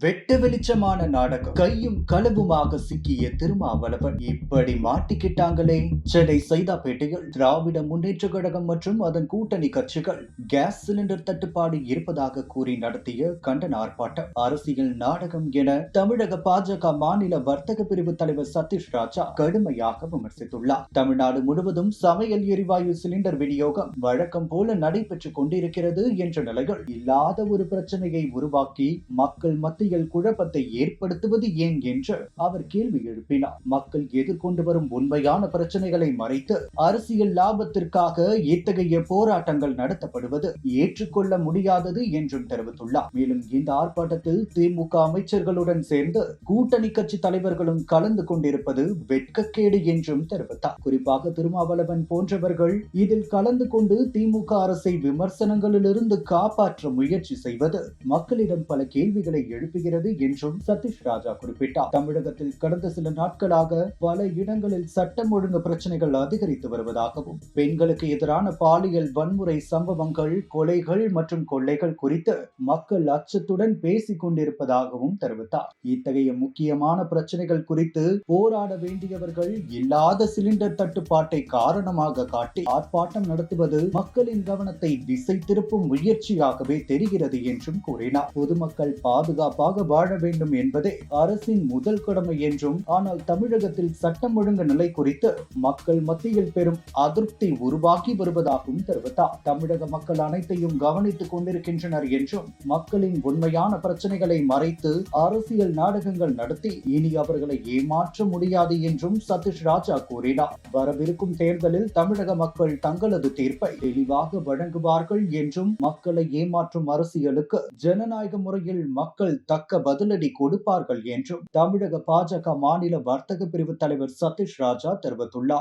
வெட்ட வெளிச்சமான நாடகம் கையும் களவுமாக சிக்கிய திருமாவளவன் இப்படி மாட்டிக்கிட்டாங்களே. சென்னை சைதாப்பேட்டையில் திராவிட முன்னேற்ற கழகம் மற்றும் அதன் கூட்டணி கட்சிகள் கேஸ் சிலிண்டர் தட்டுப்பாடு இருப்பதாக கூறி நடத்திய கண்டன ஆர்ப்பாட்டம் அரசியல் நாடகம் என தமிழக பாஜக மாநில வர்த்தக பிரிவு தலைவர் சதீஷ் ராஜா கடுமையாக விமர்சித்துள்ளார். தமிழ்நாடு முழுவதும் சமையல் எரிவாயு சிலிண்டர் விநியோகம் வழக்கம் போல நடைபெற்றுக் கொண்டிருக்கிறது என்ற நிலையில் இல்லாத ஒரு பிரச்சனையை உருவாக்கி மக்கள் மத்தியில் குழப்பத்தை ஏற்படுத்துவது ஏன் என்று அவர் கேள்வி எழுப்பினார். மக்கள் எதிர்கொண்டு வரும் உண்மையான பிரச்சனைகளை மறைத்து அரசியல் லாபத்திற்காக இத்தகைய போராட்டங்கள் நடத்தப்படுவது ஏற்றுக்கொள்ள முடியாதது என்றும் தெரிவித்துள்ளார். மேலும் இந்த ஆர்ப்பாட்டத்தில் திமுக அமைச்சர்களுடன் சேர்ந்து கூட்டணி கட்சி தலைவர்களும் கலந்து கொண்டிருப்பது வெட்கக்கேடு என்றும் தெரிவித்தார். குறிப்பாக திருமாவளவன் போன்றவர்கள் இதில் கலந்து கொண்டு திமுக அரசை விமர்சனங்களிலிருந்து காப்பாற்ற முயற்சி செய்வது மக்களிடம் பல கேள்விகளை எழுப்புகிறது என்றும் சதீஷ் ராஜா குறிப்பிட்டார். தமிழகத்தில் கடந்த சில நாட்களாக பல இடங்களில் சட்டம் ஒழுங்கு பிரச்சனைகள் அதிகரித்து வருவதாகவும் பெண்களுக்கு எதிரான பாலியல் வன்முறை சம்பவங்கள், கொலைகள் மற்றும் கொள்ளைகள் குறித்து மக்கள் அச்சத்துடன் பேசிக் கொண்டிருப்பதாகவும் தெரிவித்தார். இத்தகைய முக்கியமான பிரச்சனைகள் குறித்து போராட வேண்டியவர்கள் இல்லாத சிலிண்டர் தட்டுப்பாட்டை காரணமாக காட்டி ஆர்ப்பாட்டம் நடத்துவது மக்களின் கவனத்தை திசை திருப்பும் முயற்சியாகவே தெரிகிறது என்றும் கூறினார். பொதுமக்கள் பாதுகாப்பாக வாழ வேண்டும் என்பதே அரசின் முதல் கடமை என்றும், ஆனால் தமிழகத்தில் சட்டம் ஒழுங்கு நிலை குறித்து மக்கள் மத்தியில் பெரும் அதிருப்தி உருவாகி வருவதாகவும் தெரிவித்தார். தமிழக மக்கள் அனைத்தையும் கவனித்துக் கொண்டிருக்கின்றனர் என்றும், மக்களின் உண்மையான பிரச்சனைகளை மறைத்து அரசியல் நாடகங்கள் நடத்தி இனி அவர்களை ஏமாற்ற முடியாது என்றும் சதீஷ் ராஜா கூறினார். வரவிருக்கும் தேர்தலில் தமிழக மக்கள் தங்களது தீர்ப்பை தெளிவாக வழங்குவார்கள் என்றும், மக்களை ஏமாற்றும் அரசியலுக்கு ஜனநாயக முறையில் மக்கள் தக்க பதிலடி கொடுப்பார்கள் என்றும் தமிழக பாஜக மாநில வர்த்தக பிரிவு தலைவர் சதீஷ் ராஜா தெரிவித்துள்ளார்.